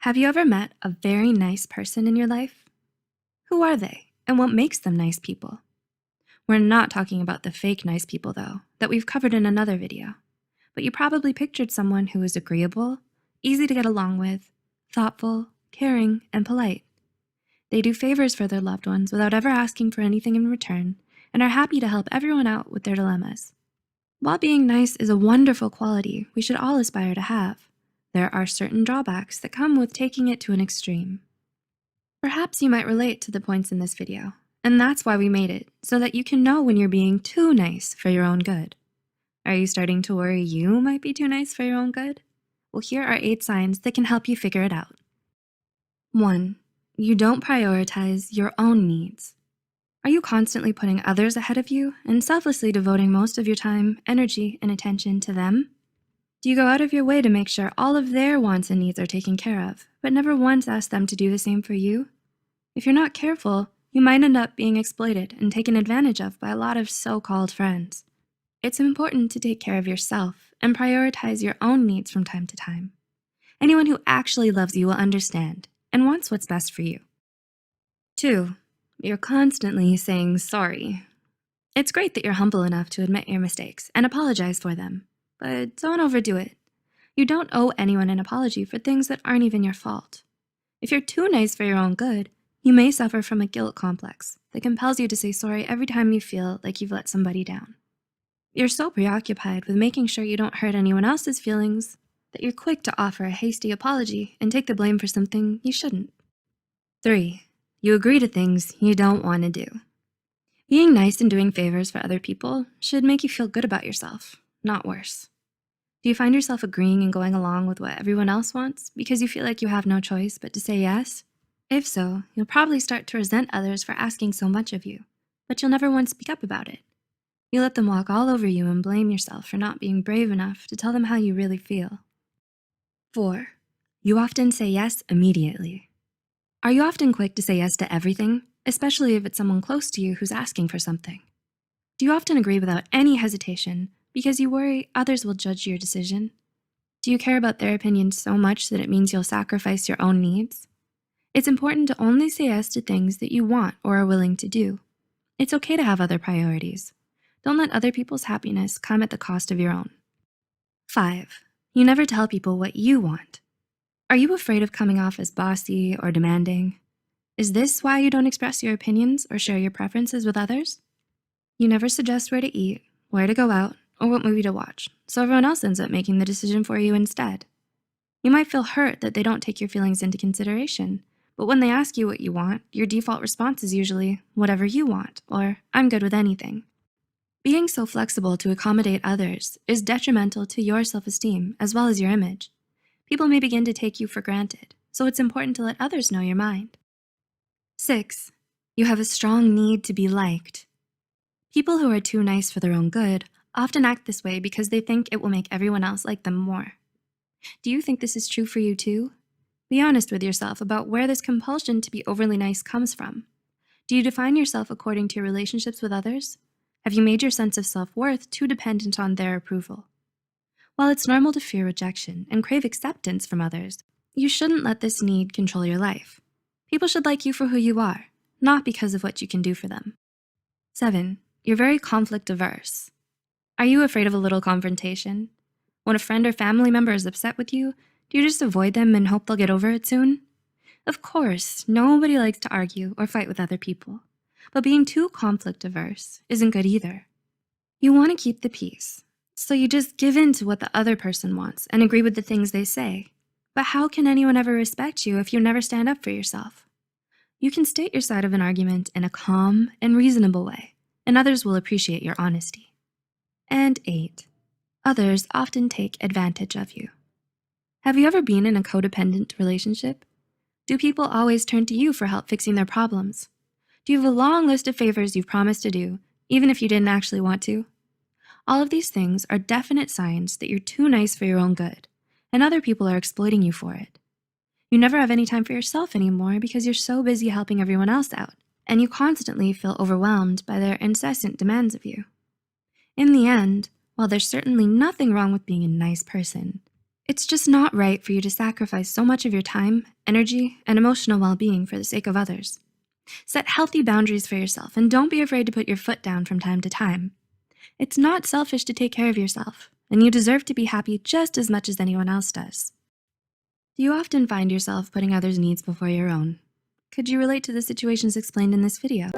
Have you ever met a very nice person in your life? Who are they, and what makes them nice people? We're not talking about the fake nice people, though, that we've covered in another video. But you probably pictured someone who is agreeable, easy to get along with, thoughtful, caring, and polite. They do favors for their loved ones without ever asking for anything in return, and are happy to help everyone out with their dilemmas. While being nice is a wonderful quality we should all aspire to have, there are certain drawbacks that come with taking it to an extreme. Perhaps you might relate to the points in this video, and that's why we made it, so that you can know when you're being too nice for your own good. Are you starting to worry you might be too nice for your own good? Well, here are 8 signs that can help you figure it out. 1. You don't prioritize your own needs. Are you constantly putting others ahead of you and selflessly devoting most of your time, energy, and attention to them? Do you go out of your way to make sure all of their wants and needs are taken care of, but never once ask them to do the same for you? If you're not careful, you might end up being exploited and taken advantage of by a lot of so-called friends. It's important to take care of yourself and prioritize your own needs from time to time. Anyone who actually loves you will understand and wants what's best for you. 2. You're constantly saying sorry. It's great that you're humble enough to admit your mistakes and apologize for them, but don't overdo it. You don't owe anyone an apology for things that aren't even your fault. If you're too nice for your own good, you may suffer from a guilt complex that compels you to say sorry every time you feel like you've let somebody down. You're so preoccupied with making sure you don't hurt anyone else's feelings that you're quick to offer a hasty apology and take the blame for something you shouldn't. 3. You agree to things you don't want to do. Being nice and doing favors for other people should make you feel good about yourself, not worse. Do you find yourself agreeing and going along with what everyone else wants because you feel like you have no choice but to say yes? If so, you'll probably start to resent others for asking so much of you, but you'll never once speak up about it. You let them walk all over you and blame yourself for not being brave enough to tell them how you really feel. 4. You often say yes immediately. Are you often quick to say yes to everything, especially if it's someone close to you who's asking for something? Do you often agree without any hesitation because you worry others will judge your decision? Do you care about their opinion so much that it means you'll sacrifice your own needs? It's important to only say yes to things that you want or are willing to do. It's okay to have other priorities. Don't let other people's happiness come at the cost of your own. 5. You never tell people what you want. Are you afraid of coming off as bossy or demanding? Is this why you don't express your opinions or share your preferences with others? You never suggest where to eat, where to go out, or what movie to watch, so everyone else ends up making the decision for you instead. You might feel hurt that they don't take your feelings into consideration, but when they ask you what you want, your default response is usually, whatever you want, or I'm good with anything. Being so flexible to accommodate others is detrimental to your self-esteem as well as your image. People may begin to take you for granted, so it's important to let others know your mind. 6. You have a strong need to be liked. People who are too nice for their own good often act this way because they think it will make everyone else like them more. Do you think this is true for you too? Be honest with yourself about where this compulsion to be overly nice comes from. Do you define yourself according to your relationships with others? Have you made your sense of self-worth too dependent on their approval? While it's normal to fear rejection and crave acceptance from others, you shouldn't let this need control your life. People should like you for who you are, not because of what you can do for them. 7. You're very conflict averse. Are you afraid of a little confrontation? When a friend or family member is upset with you, do you just avoid them and hope they'll get over it soon? Of course, nobody likes to argue or fight with other people, but being too conflict averse isn't good either. You want to keep the peace, so you just give in to what the other person wants and agree with the things they say. But how can anyone ever respect you if you never stand up for yourself? You can state your side of an argument in a calm and reasonable way, and others will appreciate your honesty. And 8. Others often take advantage of you. Have you ever been in a codependent relationship? Do people always turn to you for help fixing their problems? Do you have a long list of favors you've promised to do, even if you didn't actually want to? All of these things are definite signs that you're too nice for your own good, and other people are exploiting you for it. You never have any time for yourself anymore because you're so busy helping everyone else out, and you constantly feel overwhelmed by their incessant demands of you. In the end, while there's certainly nothing wrong with being a nice person, It's just not right for you to sacrifice so much of your time, energy, and emotional well-being for the sake of others. Set healthy boundaries for yourself and don't be afraid to put your foot down from time to time. It's not selfish to take care of yourself, and you deserve to be happy just as much as anyone else does. Do you often find yourself putting others' needs before your own? Could you relate to the situations explained in this video?